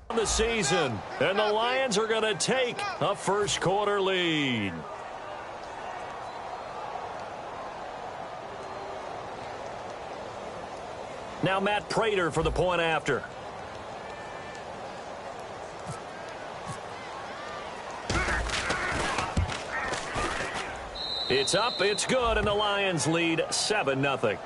The season, and the Lions are going to take a first quarter lead. Now Matt Prater for the point after. It's up, it's good, and the Lions lead 7-0.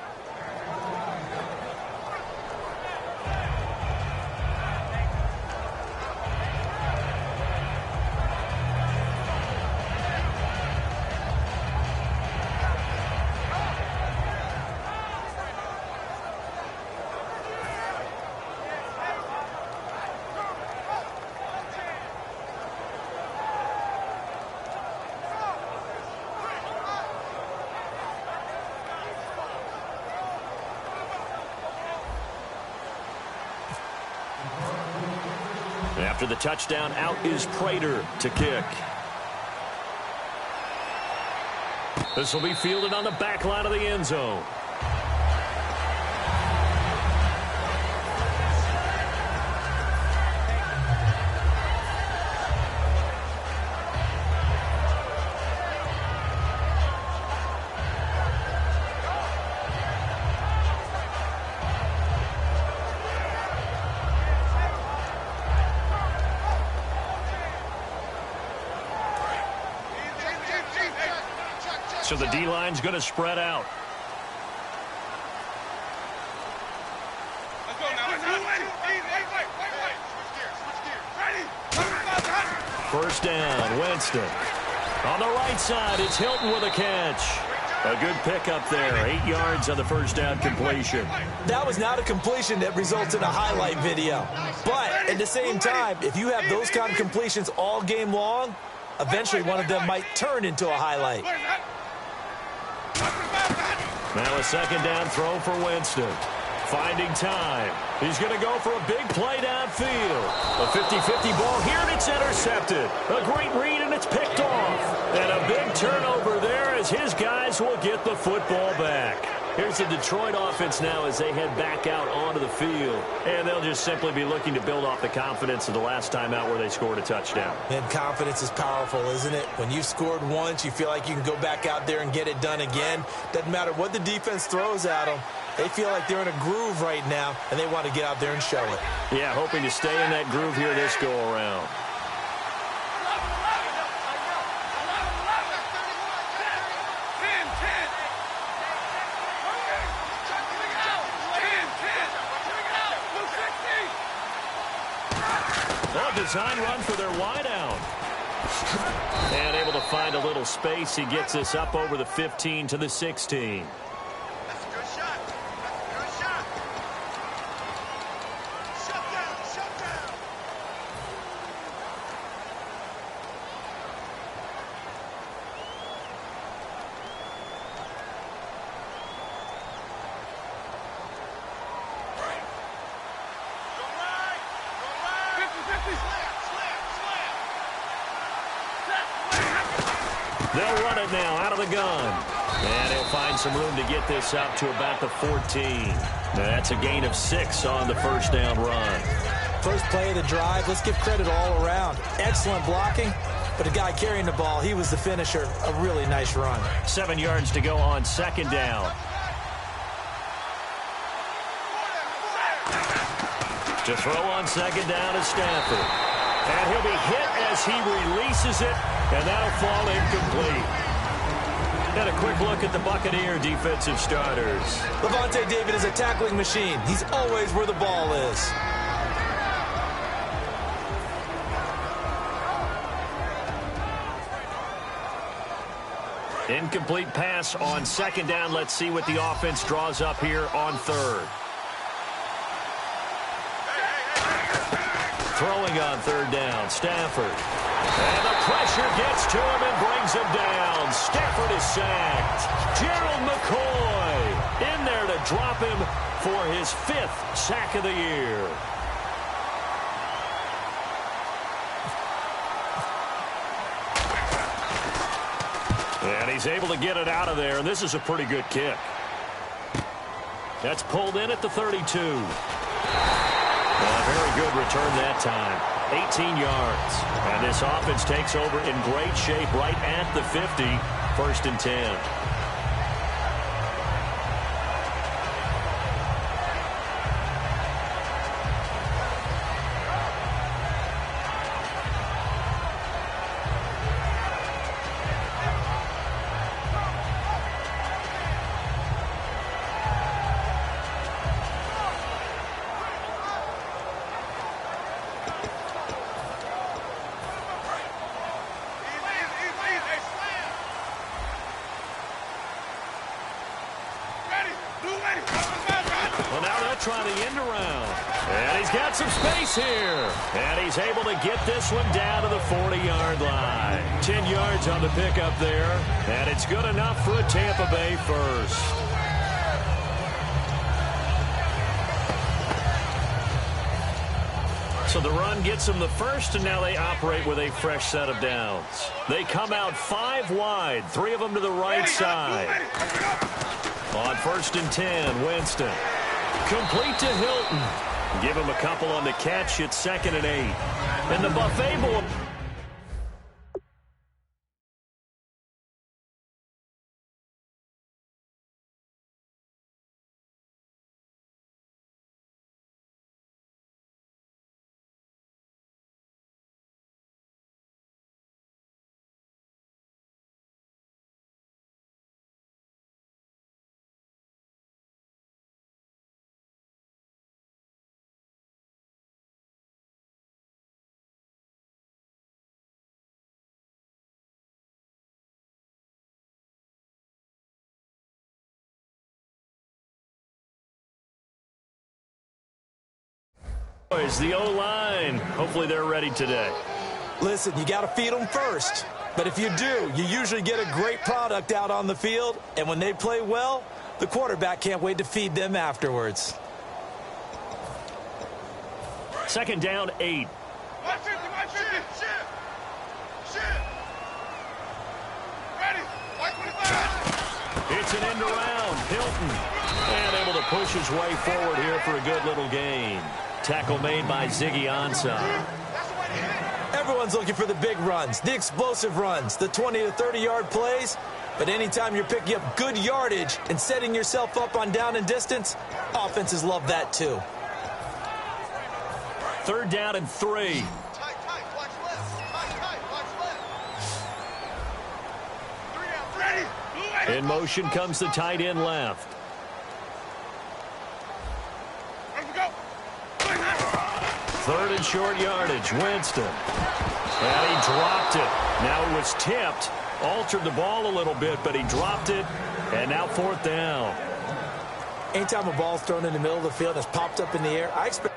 After the touchdown, out is Prater to kick. This will be fielded on the back line of the end zone. So the D-line's going to spread out. First down, Winston. On the right side, it's Hilton with a catch. A good pickup there, 8 yards on the first down completion. That was not a completion that results in a highlight video. But at the same time, if you have those kind of completions all game long, eventually one of them might turn into a highlight. Now a second down throw for Winston. Finding time. He's going to go for a big play downfield. A 50-50 ball here, and it's intercepted. A great read, and it's picked off. And a big turnover there as his guys will get the football back. Here's the Detroit offense now as they head back out onto the field. And they'll just simply be looking to build off the confidence of the last time out where they scored a touchdown. And confidence is powerful, isn't it? When you've scored once, you feel like you can go back out there and get it done again. Doesn't matter what the defense throws at them. They feel like they're in a groove right now, and they want to get out there and show it. Yeah, hoping to stay in that groove here this go-around. Design run for their wideout. And able to find a little space. He gets this up over the 15 to the 16. That's a good shot. That's a good shot. Shut down. Shut down. They'll run it now out of the gun. And he'll find some room to get this up to about the 14. That's a gain of 6 on the first down run. First play of the drive, let's give credit all around. Excellent blocking, but the guy carrying the ball, he was the finisher. A really nice run. 7 yards to go on second down. To throw on second down is Stafford. And he'll be hit as he releases it, and that'll fall incomplete. And a quick look at the Buccaneer defensive starters. Levante David is a tackling machine. He's always where the ball is. Incomplete pass on second down. Let's see what the offense draws up here on third. Throwing on third down, Stafford. And the pressure gets to him and brings him down. Stafford is sacked. Gerald McCoy in there to drop him for his 5th sack of the year. And he's able to get it out of there, and this is a pretty good kick. That's pulled in at the 32. A very good return that time. 18 yards. And this offense takes over in great shape right at the 50. 1st and 10. Well, now they'll try the end around. And he's got some space here. And he's able to get this one down to the 40-yard line. 10 yards on the pickup there. And it's good enough for a Tampa Bay first. So the run gets them the first, and now they operate with a fresh set of downs. They come out 5 wide, 3 of them to the right side. On 1st and 10, Winston. Complete to Hilton. Give him a couple on the catch. It's 2nd and 8. And the Buffet Bowl. The O-line. Hopefully they're ready today. Listen, you got to feed them first. But if you do, you usually get a great product out on the field. And when they play well, the quarterback can't wait to feed them afterwards. 2nd down, 8. It's an end around. Hilton. And able to push his way forward here for a good little gain. Tackle made by Ziggy Ansah. Everyone's looking for the big runs, the explosive runs, the 20 to 30-yard plays. But anytime you're picking up good yardage and setting yourself up on down and distance, offenses love that too. 3rd down and 3. In motion comes the tight end left. 3rd and short yardage, Winston. And he dropped it. Now it was tipped, altered the ball a little bit, but he dropped it, and now 4th down. Anytime a ball's thrown in the middle of the field and it's popped up in the air, I expect...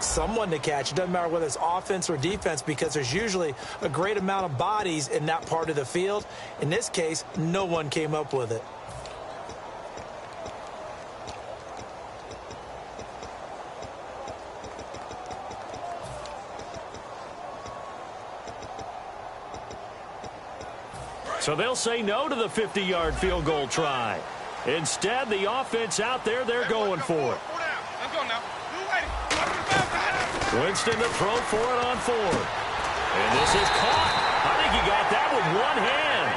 someone to catch. It doesn't matter whether it's offense or defense, because there's usually a great amount of bodies in that part of the field. In this case, no one came up with it. So they'll say no to the 50-yard field goal try. Instead, the offense out there, they're going for it. Winston to throw for it on 4th. And this is caught. I think he got that with one hand.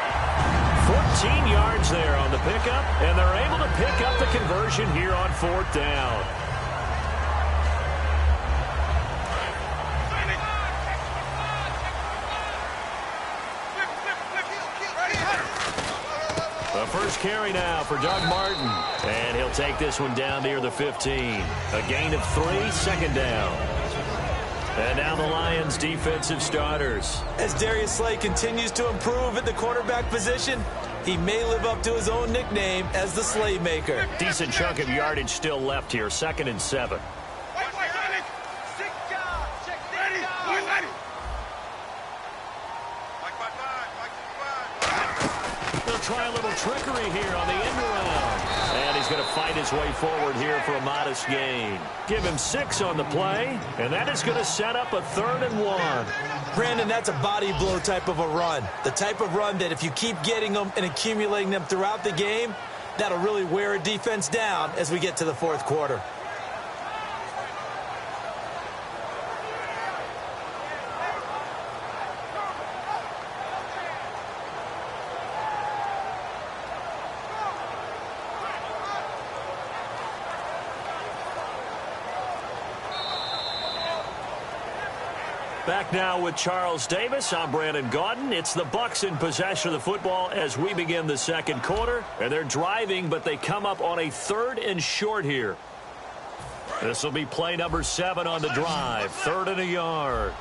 13 yards there on the pickup, and they're able to pick up the conversion here on 4th down. The first carry now for Doug Martin, and he'll take this one down near the 15. A gain of 3, 2nd down. And now the Lions' defensive starters. As Darius Slay continues to improve at the quarterback position, he may live up to his own nickname as the Slaymaker. Decent chunk of yardage still left here, 2nd and 7. They'll try a little trickery here on the end around. And he's going to fight his way forward here for a modest gain. Give him 6 on the play, and that is going to set up a 3rd and 1. Brandon, that's a body blow type of a run. The type of run that if you keep getting them and accumulating them throughout the game, that'll really wear a defense down as we get to the 4th quarter. Back now with Charles Davis. I'm Brandon Gaudin. It's the Bucs in possession of the football as we begin the 2nd quarter. And they're driving, but they come up on a 3rd and short here. This will be play number 7 on the drive. 3rd and a yard.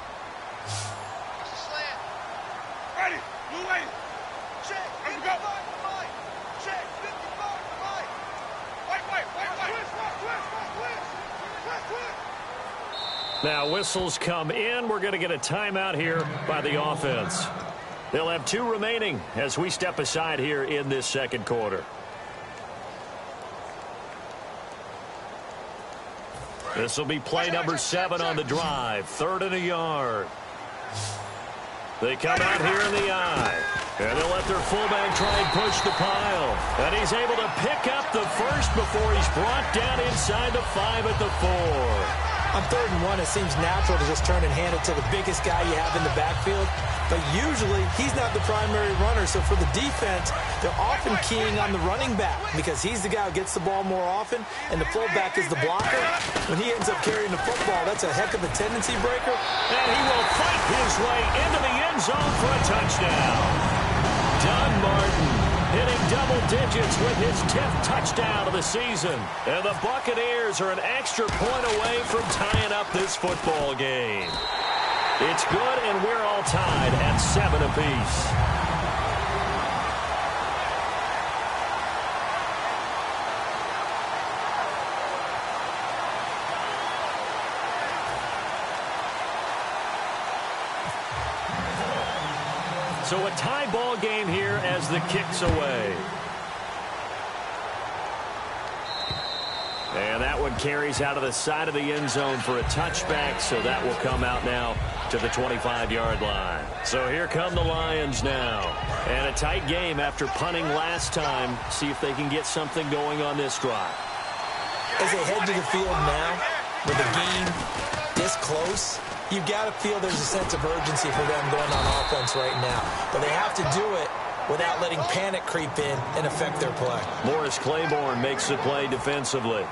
Ready. Blue lane. Check. Here we go. Check. 55. White. Twist. Now whistles come in. We're going to get a timeout here by the offense. They'll have 2 remaining as we step aside here in this 2nd quarter. This will be play number 7 on the drive. 3rd and a yard. They come out here in the eye. And they'll let their fullback try and push the pile. And he's able to pick up the first before he's brought down inside the 5 at the 4. On 3rd and 1, it seems natural to just turn and hand it to the biggest guy you have in the backfield. But usually, he's not the primary runner. So for the defense, they're often keying on the running back because he's the guy who gets the ball more often, and the fullback is the blocker. When he ends up carrying the football, that's a heck of a tendency breaker. And he will fight his way into the end zone for a touchdown. Doug Martin hitting double digits with his 10th touchdown of the season. And the Buccaneers are an extra point away from tying up this football game. It's good, and we're all tied at 7 apiece. So a tie ball game here as the kick's away. And that one carries out of the side of the end zone for a touchback, so that will come out now to the 25-yard line. So here come the Lions now. And a tight game after punting last time. See if they can get something going on this drive. As they head to the field now, with the game this close, you've got to feel there's a sense of urgency for them going on offense right now. But they have to do it without letting panic creep in and affect their play. Morris Claiborne makes the play defensively.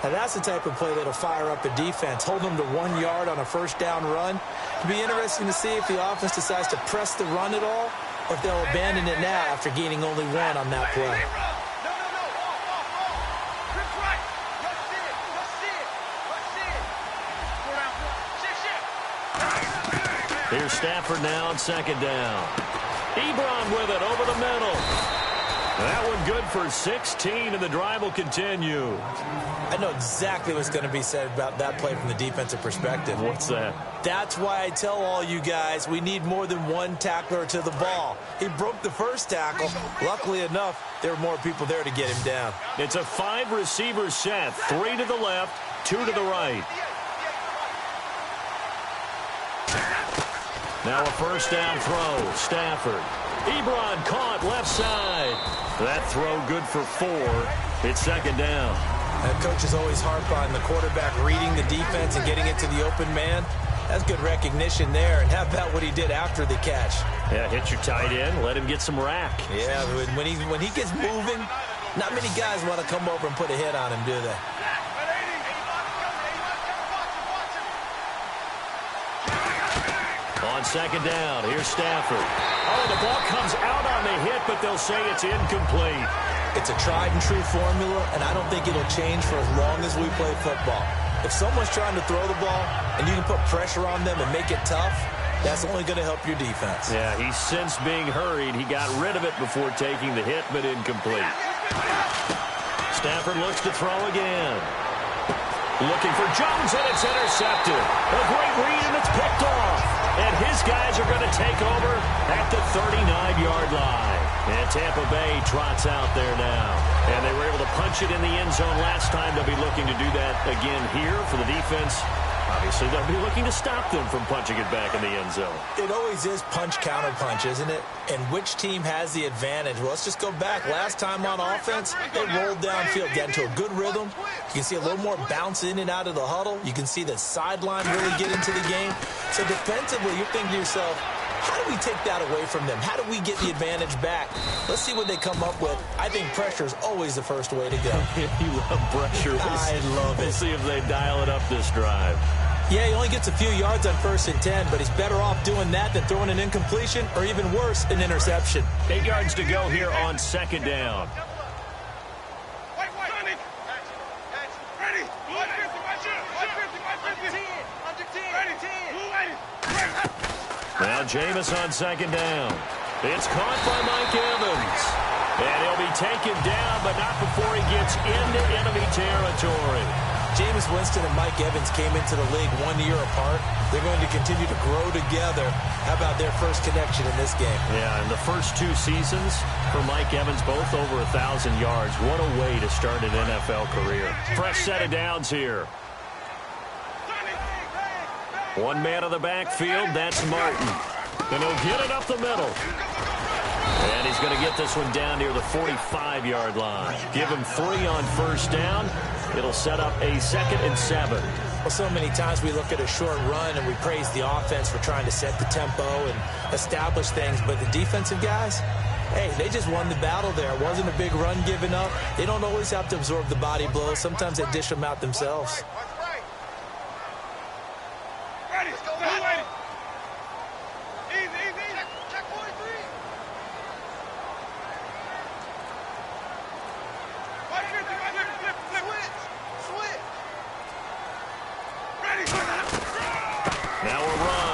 Now that's the type of play that'll fire up a defense. Hold them to 1 yard on a 1st down run. It'll be interesting to see if the offense decides to press the run at all or if they'll abandon it now after gaining only 1 on that play. Here's Stafford now on 2nd down. Ebron with it over the middle. That one good for 16, and the drive will continue. I know exactly what's going to be said about that play from the defensive perspective. What's that? That's why I tell all you guys we need more than 1 tackler to the ball. He broke the 1st tackle. Luckily enough, there were more people there to get him down. It's a 5-receiver set. 3 to the left, 2 to the right. Now a 1st down throw. Stafford. Ebron caught left side. That throw good for 4. It's 2nd down. And coaches always harp on the quarterback reading the defense and getting it to the open man. That's good recognition there. And how about what he did after the catch? Yeah, hit your tight end, let him get some rack. Yeah, when he gets moving, not many guys want to come over and put a hit on him, do they? On second down, here's Stafford. Oh, the ball comes out on the hit, but they'll say it's incomplete. It's a tried-and-true formula, and I don't think it'll change for as long as we play football. If someone's trying to throw the ball and you can put pressure on them and make it tough, that's only going to help your defense. Yeah, he's since being hurried. He got rid of it before taking the hit, but incomplete. Stafford looks to throw again. Looking for Jones, and it's intercepted. A great read, and it's picked off. And his guys are going to take over at the 39-yard line. And Tampa Bay trots out there now. And they were able to punch it in the end zone last time. They'll be looking to do that again here for the defense. Obviously, they'll be looking to stop them from punching it back in the end zone. It always is punch-counter-punch, isn't it? And which team has the advantage? Well, let's just go back. Last time on offense, they rolled downfield, got into a good rhythm. You can see a little more bounce in and out of the huddle. You can see the sideline really get into the game. So defensively, you're thinking to yourself, how do we take that away from them? How do we get the advantage back? Let's see what they come up with. I think pressure is always the first way to go. You love pressure. I love it. We'll see if they dial it up this drive. Yeah, he only gets a few yards on 1st and 10, but he's better off doing that than throwing an incompletion or even worse, an interception. 8 yards to go here on second down. Now Jameis on second down. It's caught by Mike Evans. And he'll be taken down, but not before he gets into enemy territory. Jameis Winston and Mike Evans came into the league 1 year apart. They're going to continue to grow together. How about their first connection in this game? Yeah, in the first 2 seasons for Mike Evans, both over 1,000 yards. What a way to start an NFL career. Fresh set of downs here. One man on the backfield, that's Martin. And he'll get it up the middle. And he's going to get this one down near the 45-yard line. Give him 3 on first down. It'll set up a 2nd and 7. Well, so many times we look at a short run and we praise the offense for trying to set the tempo and establish things. But the defensive guys, hey, they just won the battle there. It wasn't a big run given up. They don't always have to absorb the body blows. Sometimes they dish them out themselves.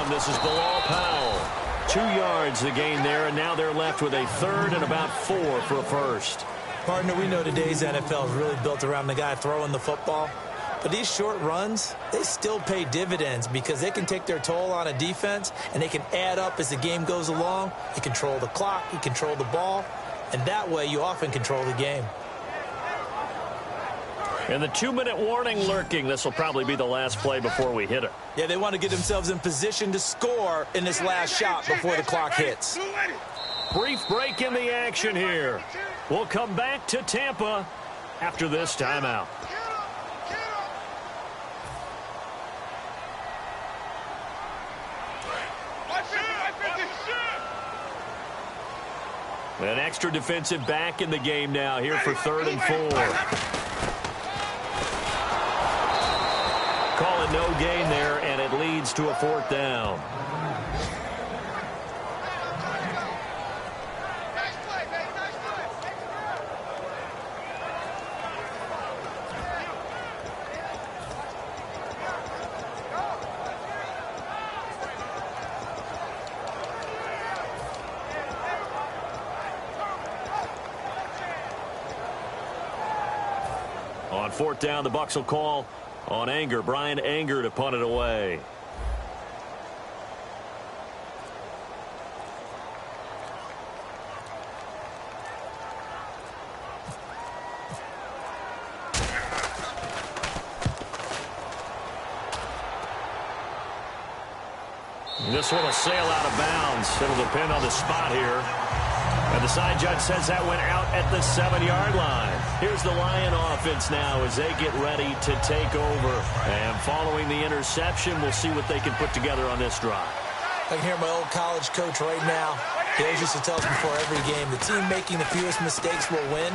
This is Bilal Powell. 2 yards the gain there, and now they're left with a 3rd and about 4 for a first. Partner, we know today's NFL is really built around the guy throwing the football. But these short runs, they still pay dividends because they can take their toll on a defense, and they can add up as the game goes along. You control the clock, you control the ball, and that way you often control the game. And the 2-minute warning lurking. This will probably be the last play before we hit it. Yeah, they want to get themselves in position to score in this last shot before the clock hits. Brief break in the action here. We'll come back to Tampa after this timeout. An extra defensive back in the game now here for 3rd and 4. Call it no gain there, and it leads to a 4th down. On 4th down, the Bucs will call on Anger. Brian Anger to punt it away. This one will sail out of bounds. It'll depend on the spot here. And the side judge says that went out at the 7-yard line. Here's the Lion offense now as they get ready to take over. And following the interception, we'll see what they can put together on this drive. I can hear my old college coach right now. He always used to tell us before every game, the team making the fewest mistakes will win.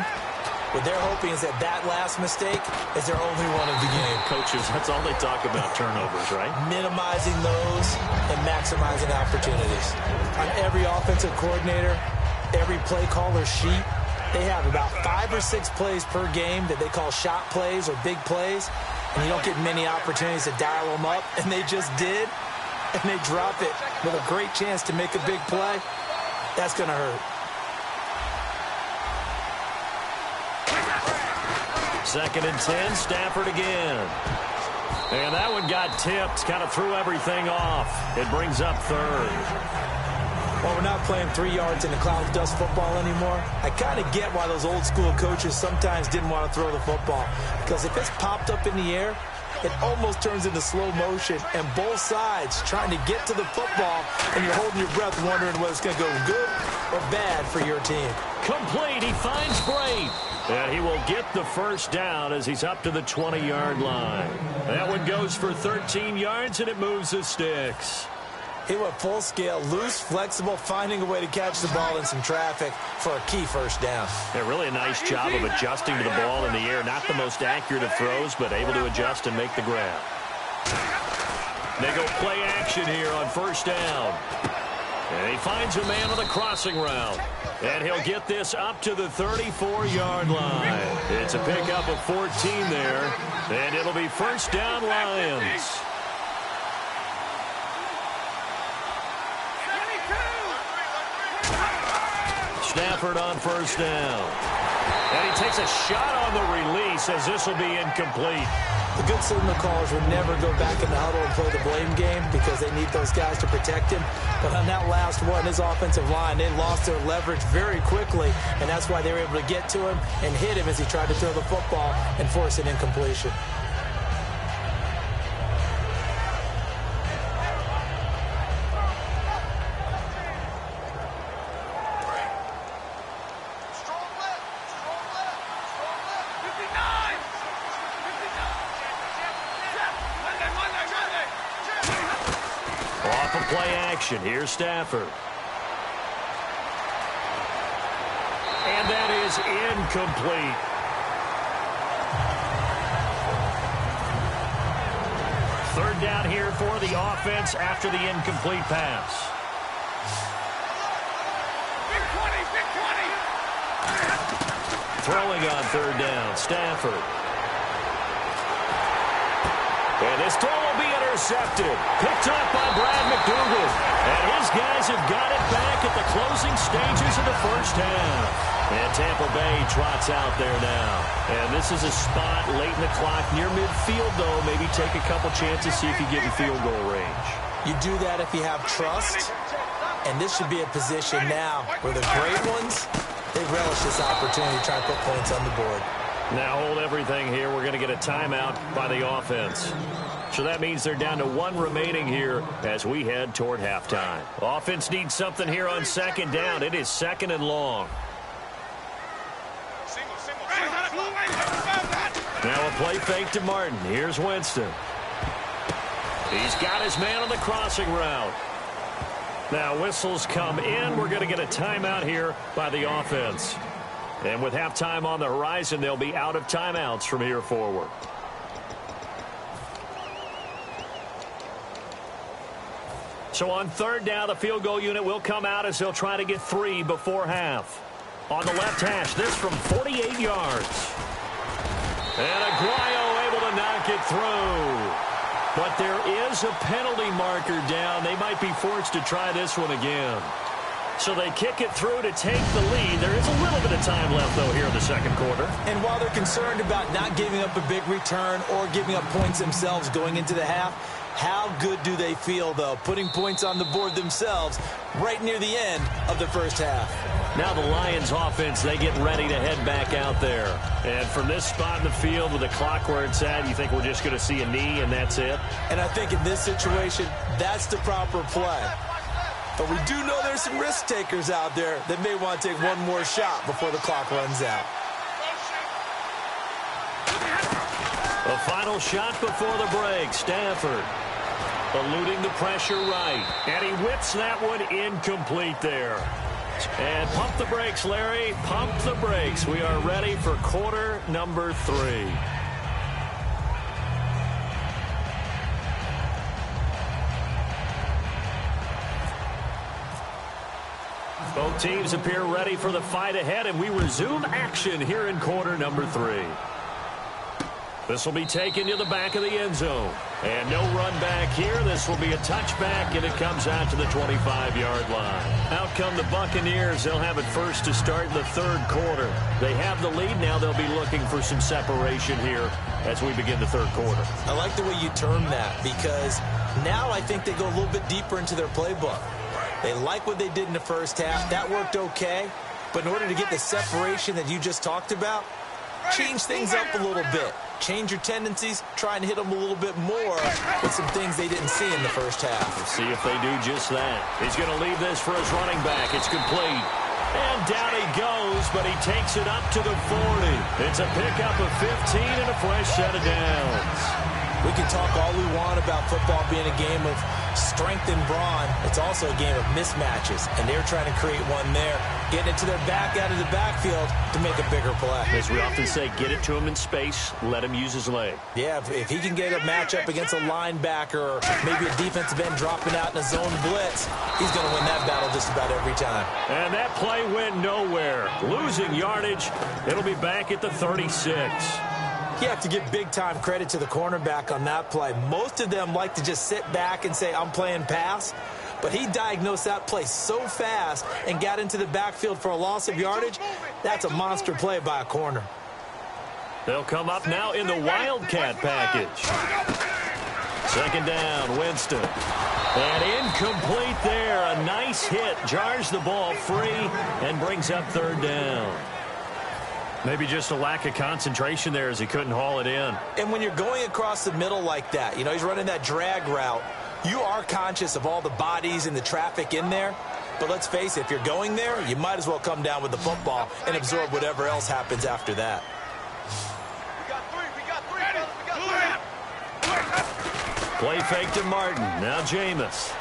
What they're hoping is that that last mistake is their only one of the game. Coaches, that's all they talk about, turnovers, right? Minimizing those and maximizing opportunities. On every offensive coordinator, every play caller sheet, they have about 5 or 6 plays per game that they call shot plays or big plays, and you don't get many opportunities to dial them up, and they just did, and they drop it with a great chance to make a big play. That's going to hurt. Second and 10, Stafford again. And that one got tipped, kind of threw everything off. It brings up third. Well, we're not playing 3 yards in the cloud of dust football anymore. I kind of get why those old school coaches sometimes didn't want to throw the football. Because if it's popped up in the air, it almost turns into slow motion. And both sides trying to get to the football, and you're holding your breath wondering whether it's going to go good or bad for your team. Complete. He finds Bray. And he will get the first down as he's up to the 20-yard line. That one goes for 13 yards, and it moves the sticks. He went full scale, loose, flexible, finding a way to catch the ball in some traffic for a key first down. Yeah, really a nice job of adjusting to the ball in the air. Not the most accurate of throws, but able to adjust and make the grab. They go play action here on first down. And he finds a man on the crossing route. And he'll get this up to the 34-yard line. It's a pickup of 14 there. And it'll be first down Lions. Stafford on first down. And he takes a shot on the release as this will be incomplete. The good signal callers would never go back in the huddle and play the blame game because they need those guys to protect him. But on that last one, his offensive line, they lost their leverage very quickly, and that's why they were able to get to him and hit him as he tried to throw the football and force an incompletion. Play action. Here's Stafford. And that is incomplete. Third down here for the offense after the incomplete pass. Throwing on third down, Stafford. And this throw will be intercepted. Picked up by Brad McDougal. And his guys have got it back at the closing stages of the first half. And Tampa Bay trots out there now. And this is a spot late in the clock near midfield, though. Maybe take a couple chances, see if you get in field goal range. You do that if you have trust. And this should be a position now where the great ones, they relish this opportunity to try and put points on the board. Now hold everything here. We're going to get a timeout by the offense. So that means they're down to 1 remaining here as we head toward halftime. Offense needs something here on second down. It is second and long. Now a play fake to Martin. Here's Winston. He's got his man on the crossing route. Now whistles come in. We're going to get a timeout here by the offense. And with halftime on the horizon, they'll be out of timeouts from here forward. So on third down, the field goal unit will come out as they'll try to get 3 before half. On the left hash, this from 48 yards. And Aguayo able to knock it through. But there is a penalty marker down. They might be forced to try this one again. So they kick it through to take the lead. There is a little bit of time left, though, here in the second quarter. And while they're concerned about not giving up a big return or giving up points themselves going into the half, how good do they feel, though, putting points on the board themselves right near the end of the first half? Now the Lions offense, they get ready to head back out there. And from this spot in the field with the clock where it's at, you think we're just going to see a knee and that's it? And I think in this situation, that's the proper play. But we do know there's some risk takers out there that may want to take one more shot before the clock runs out. A final shot before the break. Stafford eluding the pressure right. And he whips that one incomplete there. And pump the brakes, Larry. Pump the brakes. We are ready for quarter number 3. Both teams appear ready for the fight ahead, and we resume action here in quarter number 3. This will be taken to the back of the end zone. And no run back here. This will be a touchback, and it comes out to the 25-yard line. Out come the Buccaneers. They'll have it first to start in the third quarter. They have the lead. Now they'll be looking for some separation here as we begin the third quarter. I like the way you term that, because now I think they go a little bit deeper into their playbook. They like what they did in the first half. That worked okay. But in order to get the separation that you just talked about, change things up a little bit. Change your tendencies, try and hit them a little bit more with some things they didn't see in the first half. Let's see if they do just that. He's going to leave this for his running back. It's complete. And down he goes, but he takes it up to the 40. It's a pickup of 15 and a fresh set of downs. We can talk all we want about football being a game of strength and brawn. It's also a game of mismatches, and they're trying to create one there, getting it to their back out of the backfield to make a bigger play. As we often say, get it to him in space, let him use his leg. Yeah, if he can get a matchup against a linebacker or maybe a defensive end dropping out in a zone blitz, he's going to win that battle just about every time. And that play went nowhere. Losing yardage, it'll be back at the 36. You have to give big-time credit to the cornerback on that play. Most of them like to just sit back and say, I'm playing pass. But he diagnosed that play so fast and got into the backfield for a loss of yardage. That's a monster play by a corner. They'll come up now in the Wildcat package. Second down, Winston. And incomplete there. A nice hit. Jars the ball free and brings up third down. Maybe just a lack of concentration there as he couldn't haul it in. And when you're going across the middle like that, you know, he's running that drag route, you are conscious of all the bodies and the traffic in there. But let's face it, if you're going there, you might as well come down with the football and absorb whatever else happens after that. We got three. We got three. Play fake to Martin. Now Jameis.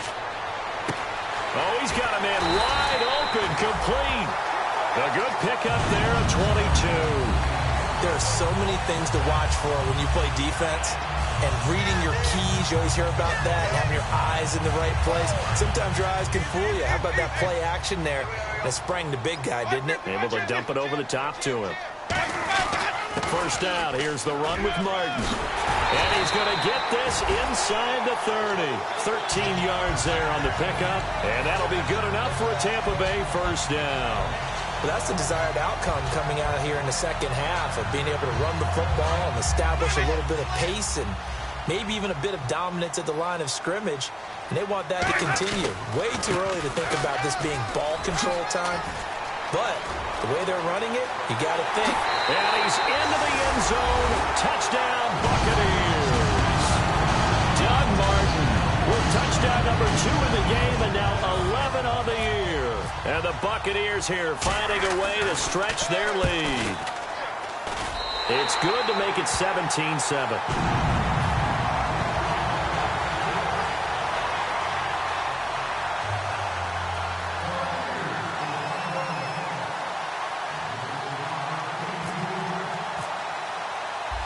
Oh, he's got a man wide open, complete. A good pickup there at 22. There are so many things to watch for when you play defense. And reading your keys, you always hear about that, and having your eyes in the right place. Sometimes your eyes can fool you. How about that play action there? And it sprang the big guy, didn't it? Able to dump it over the top to him. First down, here's the run with Martin. And he's going to get this inside the 30. 13 yards there on the pickup. And that'll be good enough for a Tampa Bay first down. Well, that's the desired outcome coming out of here in the second half, of being able to run the football and establish a little bit of pace and maybe even a bit of dominance at the line of scrimmage. And they want that to continue. Way too early to think about this being ball control time. But the way they're running it, you got to think. And he's into the end zone. Touchdown, Buccaneers. Doug Martin with touchdown number 2 in the game, and now 11 on the year. And the Buccaneers here finding a way to stretch their lead. It's good to make it 17-7.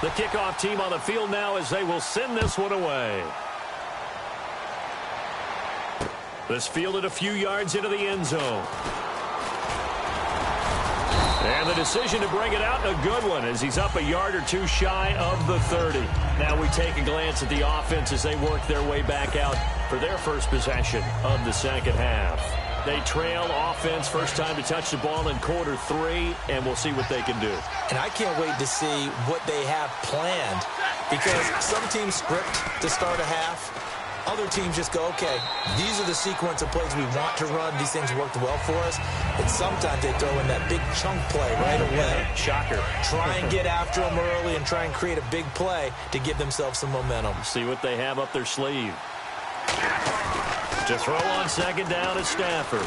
The kickoff team on the field now as they will send this one away. This fielded a few yards into the end zone. And the decision to bring it out, a good one, as he's up a yard or two shy of the 30. Now we take a glance at the offense as they work their way back out for their first possession of the second half. They trail offense, first time to touch the ball in quarter 3, and we'll see what they can do. And I can't wait to see what they have planned, because some teams script to start a half. Other teams just go, okay, these are the sequence of plays we want to run. These things worked well for us. And sometimes they throw in that big chunk play right away. Shocker. Try and get after them early and try and create a big play to give themselves some momentum. See what they have up their sleeve. To throw on second down is Stafford.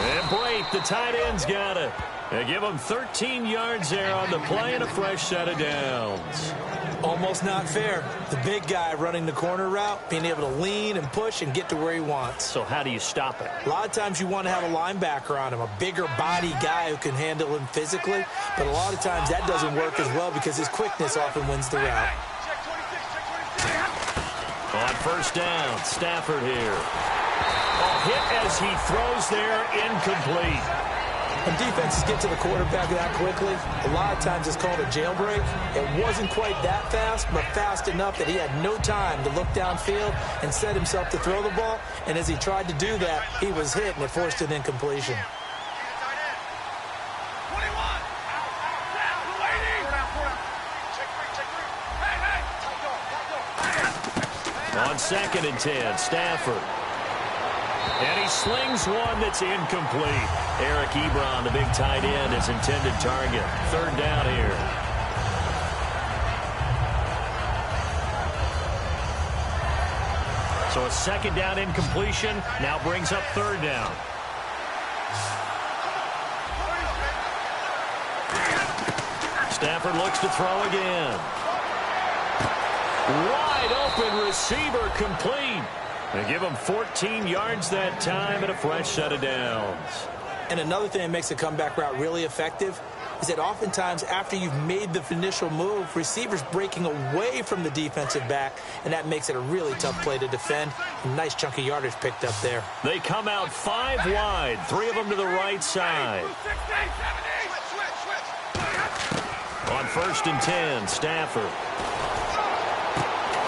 And Brate, the tight end's got it. They give him 13 yards there on the play and a fresh set of downs. Almost not fair. The big guy running the corner route, being able to lean and push and get to where he wants. So how do you stop it? A lot of times you want to have a linebacker on him, a bigger body guy who can handle him physically. But a lot of times that doesn't work as well because his quickness often wins the route. On first down, Stafford here. A hit as he throws there, incomplete. When defenses get to the quarterback that quickly, a lot of times it's called a jailbreak. It wasn't quite that fast, but fast enough that he had no time to look downfield and set himself to throw the ball. And as he tried to do that, he was hit, and it forced an incompletion. On 2nd and 10, Stafford. And he slings one that's incomplete. Eric Ebron, the big tight end, his intended target. 3rd down here. So a 2nd down incompletion now brings up 3rd down. Stafford looks to throw again. Wide open receiver complete. They give him 14 yards that time and a fresh set of downs. And another thing that makes a comeback route really effective is that oftentimes after you've made the initial move, receivers breaking away from the defensive back, and that makes it a really tough play to defend. A nice chunk of yardage picked up there. They come out 5 wide, 3 of them to the right side. On 1st and 10, Stafford.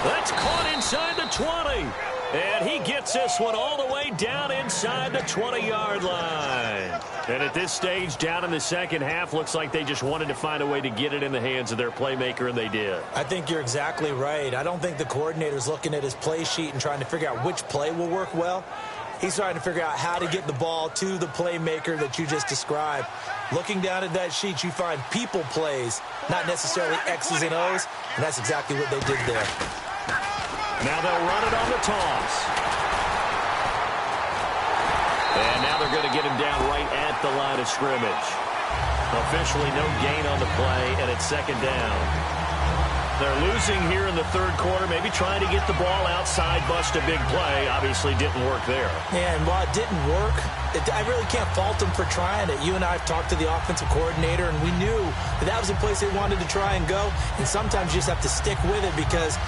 That's caught inside the 20. And he gets this one all the way down inside the 20-yard line. And at this stage, down in the second half, looks like they just wanted to find a way to get it in the hands of their playmaker, and they did. I think you're exactly right. I don't think the coordinator's looking at his play sheet and trying to figure out which play will work well. He's trying to figure out how to get the ball to the playmaker that you just described. Looking down at that sheet, you find people plays, not necessarily X's and O's, and that's exactly what they did there. Now they'll run it on the toss. And now they're going to get him down right at the line of scrimmage. Officially no gain on the play, and it's 2nd down. They're losing here in the 3rd quarter, maybe trying to get the ball outside, bust a big play. Obviously didn't work there. Yeah, and while it didn't work, I really can't fault them for trying it. You and I have talked to the offensive coordinator, and we knew that was the place they wanted to try and go. And sometimes you just have to stick with it because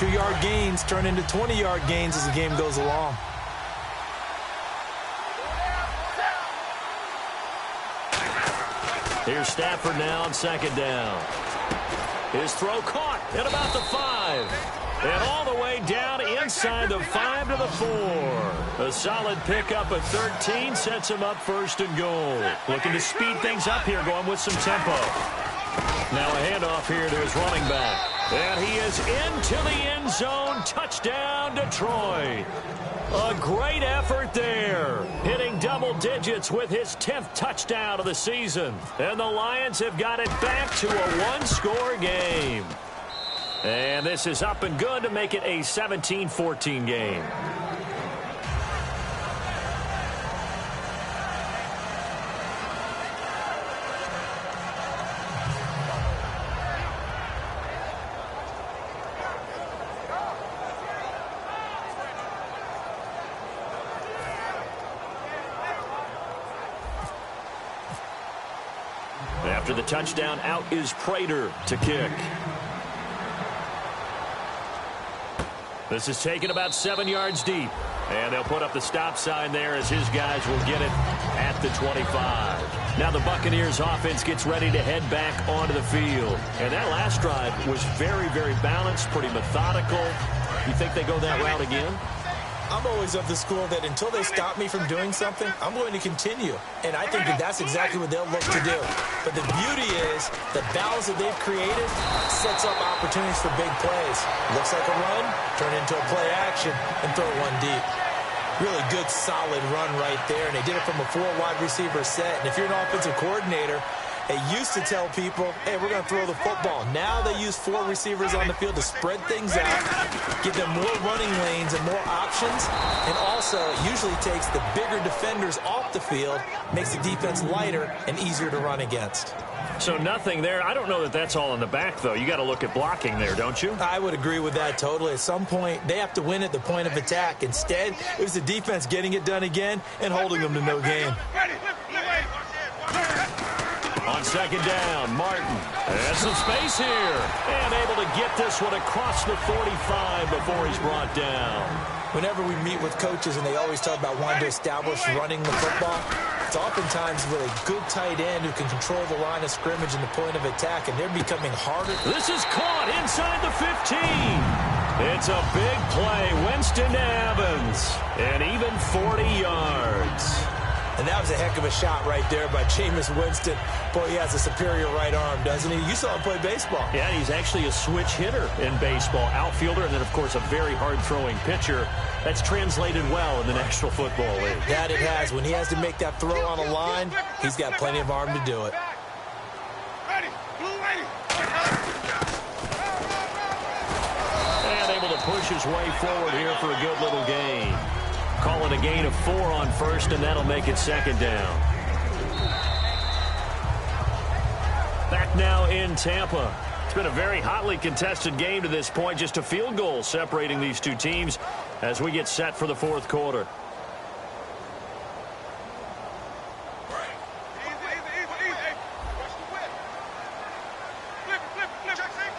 2-yard gains turn into 20-yard gains as the game goes along. Here's Stafford now on 2nd down. His throw caught at about the 5. And all the way down inside the 5 to the 4. A solid pickup at 13 sets him up 1st and goal. Looking to speed things up here, going with some tempo. Now a handoff here to his running back. And he is into the end zone. Touchdown, Detroit. A great effort there. Hitting double digits with his 10th touchdown of the season. And the Lions have got it back to a 1-score game. And this is up and good to make it a 17-14 game. After the touchdown, out is Prater to kick. This is taken about 7 yards deep. And they'll put up the stop sign there as his guys will get it at the 25. Now the Buccaneers offense gets ready to head back onto the field. And that last drive was very, very balanced, pretty methodical. You think they go that route again? I'm always of the school that until they stop me from doing something, I'm going to continue. And I think that that's exactly what they'll look to do. But the beauty is the balance that they've created sets up opportunities for big plays. Looks like a run, turn into a play action, and throw one deep. Really good, solid run right there. And they did it from a 4 wide receiver set. And if you're an offensive coordinator, They used to tell people, hey, we're going to throw the football. Now they use 4 receivers on the field to spread things out, give them more running lanes and more options, and also it usually takes the bigger defenders off the field, makes the defense lighter and easier to run against. So nothing there. I don't know that that's all in the back, though. You got to look at blocking there, don't you? I would agree with that totally. At some point, they have to win at the point of attack. Instead, it was the defense getting it done again and holding them to no gain. On second down, Martin has some space here. And able to get this one across the 45 before he's brought down. Whenever we meet with coaches and they always talk about wanting to establish running the football, it's oftentimes with a good tight end who can control the line of scrimmage and the point of attack, and they're becoming harder. This is caught inside the 15. It's a big play. Winston Evans, and even 40 yards. And that was a heck of a shot right there by Jameis Winston. Boy, he has a superior right arm, doesn't he? You saw him play baseball. Yeah, he's actually a switch hitter in baseball. Outfielder, and then, of course, a very hard-throwing pitcher. That's translated well in the National Football League. That it has. When he has to make that throw on a line, he's got plenty of arm to do it. And able to push his way forward here for a good little gain. Call it a gain of 4 on first, and that'll make it second down. Back now in Tampa. It's been a very hotly contested game to this point. Just a field goal separating these two teams as we get set for the fourth quarter.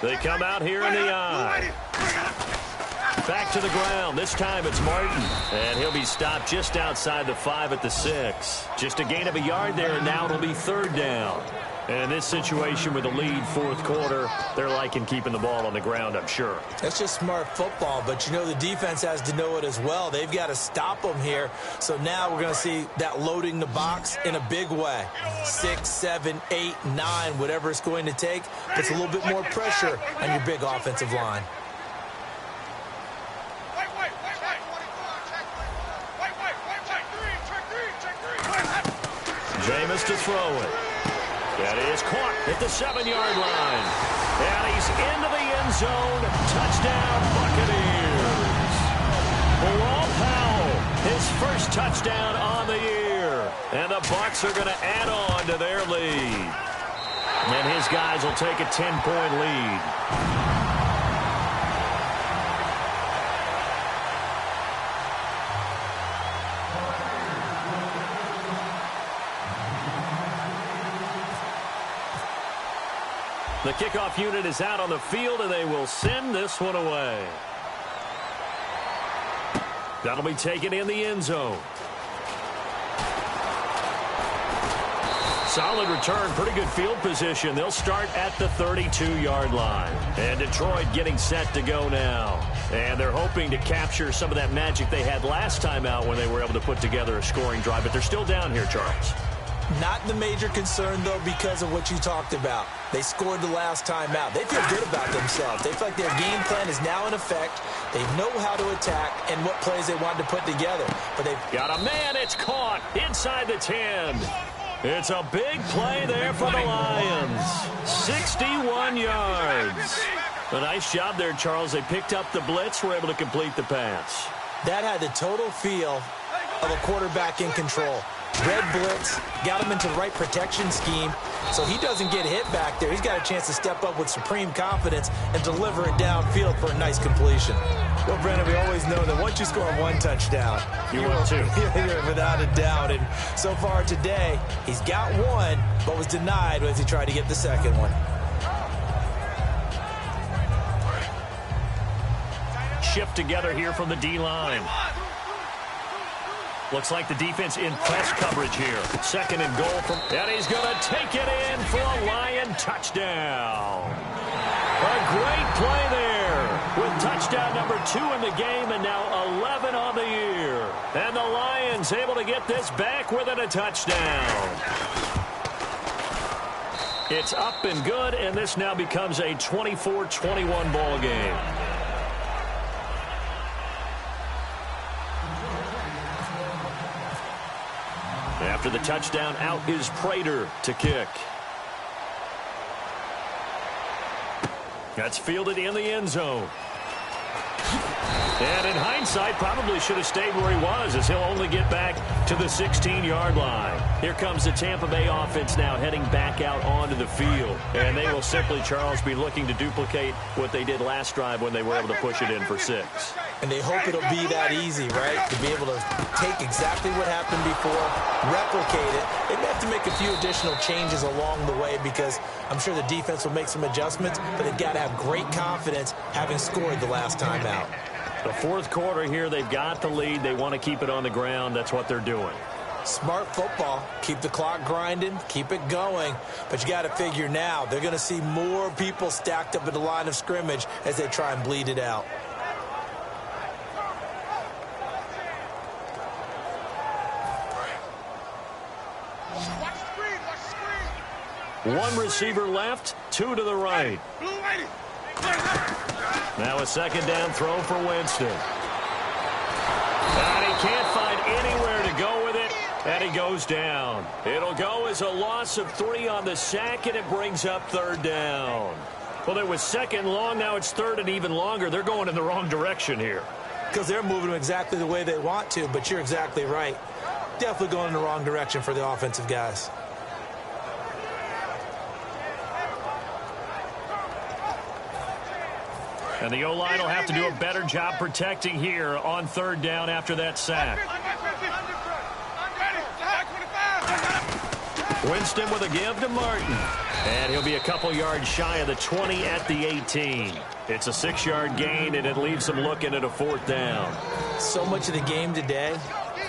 They come out here in the eye. Back to the ground. This time it's Martin. And he'll be stopped just outside the 5 at the 6. Just a gain of a yard there, and now it'll be third down. And in this situation with the lead fourth quarter, they're liking keeping the ball on the ground, I'm sure. That's just smart football, but you know the defense has to know it as well. They've got to stop them here. So now we're going to see that loading the box in a big way. 6, 7, 8, 9, whatever it's going to take, puts a little bit more pressure on your big offensive line. Jameis to throw it. That is caught at the 7-yard line. And he's into the end zone. Touchdown, Buccaneers. Bilal Powell, his first touchdown on the year. And the Bucs are going to add on to their lead. And his guys will take a 10-point lead. The kickoff unit is out on the field, and they will send this one away. That'll be taken in the end zone. Solid return, pretty good field position. They'll start at the 32-yard line. And Detroit getting set to go now. And they're hoping to capture some of that magic they had last time out when they were able to put together a scoring drive. But they're still down here, Charles. Not the major concern, though, because of what you talked about. They scored the last time out. They feel good about themselves. They feel like their game plan is now in effect. They know how to attack and what plays they want to put together. But they've got a man. It's caught inside the 10. It's a big play there for the Lions. 61 yards. A nice job there, Charles. They picked up the blitz, were able to complete the pass. That had the total feel of a quarterback in control. Red blitz, got him into the right protection scheme, so he doesn't get hit back there. He's got a chance to step up with supreme confidence and deliver it downfield for a nice completion. Well, Brennan, we always know that once you score one touchdown, you win two. Without a doubt. And so far today, he's got one, but was denied as he tried to get the second one. Shift together here from the D-line. Looks like the defense in press coverage here. Second and goal from... And he's going to take it in for a Lion touchdown. A great play there with touchdown number 2 in the game and now 11 on the year. And the Lions able to get this back within a touchdown. It's up and good, and this now becomes a 24-21 ball game. After the touchdown, out is Prater to kick. That's fielded in the end zone. And in hindsight, probably should have stayed where he was, as he'll only get back to the 16-yard line. Here comes the Tampa Bay offense now heading back out onto the field. And they will simply, Charles, be looking to duplicate what they did last drive when they were able to push it in for 6. And they hope it'll be that easy, right? To be able to take exactly what happened before, replicate it. They may have to make a few additional changes along the way because I'm sure the defense will make some adjustments, but they've got to have great confidence having scored the last time out. The fourth quarter here, they've got the lead. They want to keep it on the ground. That's what they're doing. Smart football. Keep the clock grinding. Keep it going. But you got to figure now, they're going to see more people stacked up at the line of scrimmage as they try and bleed it out. One receiver left, 2 to the right. Now a second down throw for Winston. And he can't find anywhere to go with it, and he goes down. It'll go as a loss of 3 on the sack, and it brings up third down. Well, it was second long. Now it's third and even longer. They're going in the wrong direction here. Because they're moving them exactly the way they want to, but you're exactly right. Definitely going in the wrong direction for the offensive guys. And the O-line will have to do a better job protecting here on third down after that sack. Winston with a give to Martin. And he'll be a couple yards shy of the 20 at the 18. It's a 6-yard gain, and it leaves them looking at a fourth down. So much of the game today,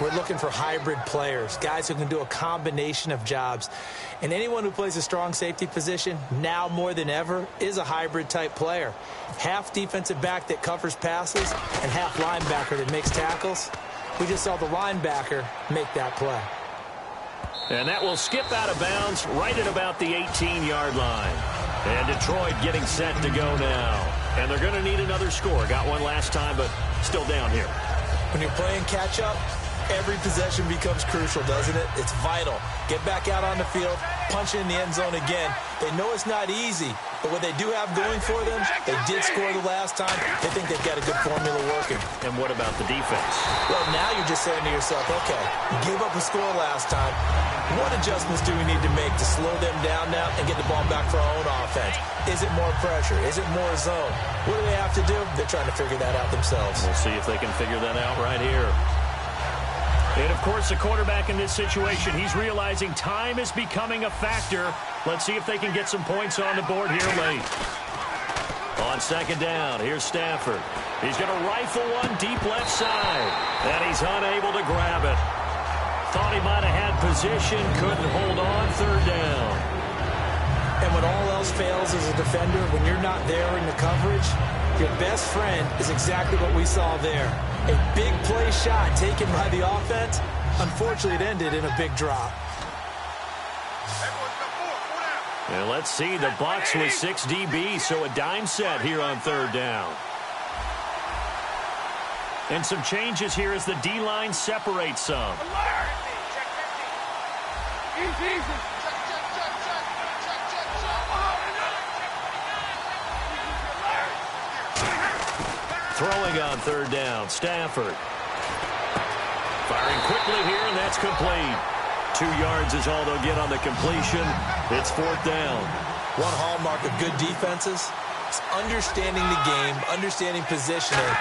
we're looking for hybrid players, guys who can do a combination of jobs. And anyone who plays a strong safety position, now more than ever, is a hybrid-type player. Half defensive back that covers passes and half linebacker that makes tackles. We just saw the linebacker make that play. And that will skip out of bounds right at about the 18-yard line. And Detroit getting set to go now. And they're going to need another score. Got one last time, but still down here. When you're playing catch-up, every possession becomes crucial, doesn't it? It's vital. Get back out on the field, punch it in the end zone again. They know it's not easy, but what they do have going for them, they did score the last time. They think they've got a good formula working. And what about the defense? Well, now you're just saying to yourself, okay, give up a score last time. What adjustments do we need to make to slow them down now and get the ball back for our own offense? Is it more pressure? Is it more zone? What do they have to do? They're trying to figure that out themselves. We'll see if they can figure that out right here. And, of course, the quarterback in this situation, he's realizing time is becoming a factor. Let's see if they can get some points on the board here late. On second down, here's Stafford. He's going to rifle one deep left side, and he's unable to grab it. Thought he might have had position, couldn't hold on, third down. And when all else fails as a defender, when you're not there in the coverage, your best friend is exactly what we saw there. A big play shot taken by the offense. Unfortunately, it ended in a big drop. And let's see, the Bucs with 6 DBs, so a dime set here on third down. And some changes here as the D-line separates some. Throwing on third down, Stafford. Firing quickly here, and that's complete. 2 yards is all they'll get on the completion. It's fourth down. One hallmark of good defenses is understanding the game, understanding positioning,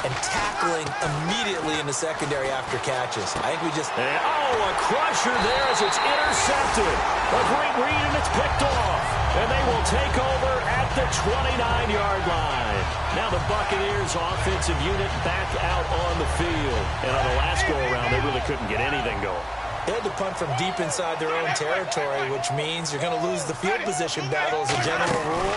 and tackling immediately in the secondary after catches. I think we just... a crusher there as it's intercepted. A great read, and it's picked off. And they will take over at the 29-yard line. Now the Buccaneers offensive unit back out on the field. And on the last go-around, they really couldn't get anything going. They had to punt from deep inside their own territory, which means you're going to lose the field position battle as a general rule.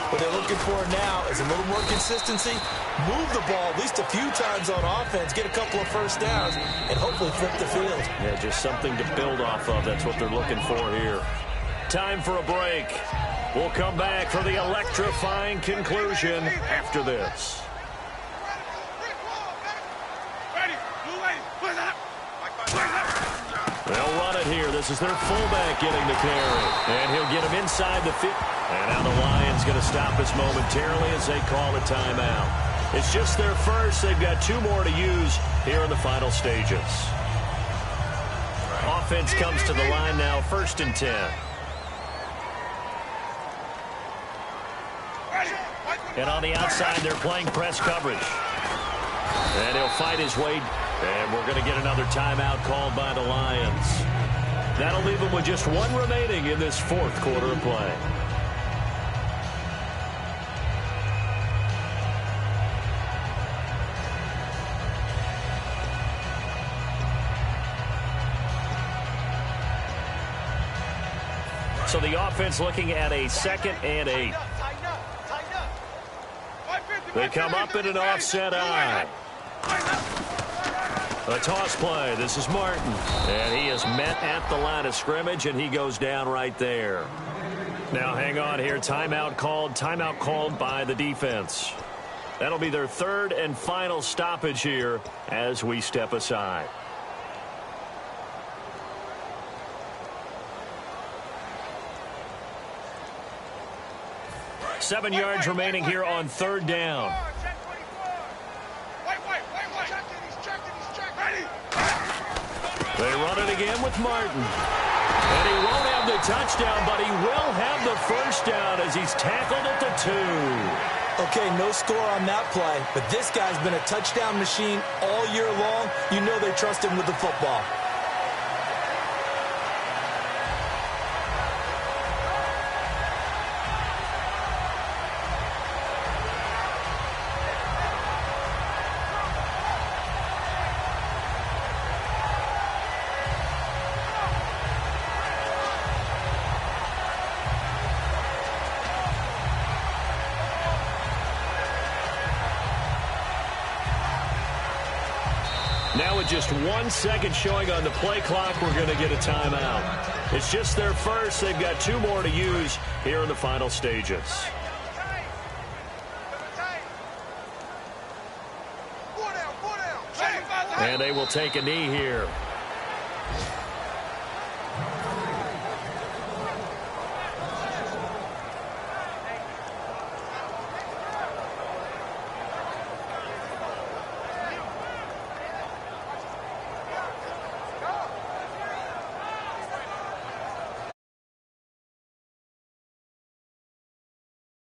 What they're looking for now is a little more consistency, move the ball at least a few times on offense, get a couple of first downs, and hopefully flip the field. Yeah, just something to build off of. That's what they're looking for here. Time for a break. We'll come back for the electrifying conclusion after this. They'll run it here. This is their fullback getting the carry. And he'll get him inside the 50. And now the Lions going to stop us momentarily as they call a timeout. It's just their first. They've got 2 more to use here in the final stages. Offense comes to the line now, 1st and 10. And on the outside, they're playing press coverage. And he'll fight his way. And we're going to get another timeout called by the Lions. That'll leave them with just 1 remaining in this 4th quarter of play. So the offense looking at a 2nd and 8. They come up in an offset eye. A toss play. This is Martin. And he is met at the line of scrimmage, and he goes down right there. Now hang on here. Timeout called by the defense. That'll be their 3rd and final stoppage here as we step aside. 7 yards remaining here on 3rd down. They run it again with Martin. And he won't have the touchdown, but he will have the 1st down as he's tackled at the 2. Okay, no score on that play, but this guy's been a touchdown machine all year long. You know they trust him with the football. Now with just 1 second showing on the play clock, we're going to get a timeout. It's just their first. They've got 2 more to use here in the final stages. And they will take a knee here.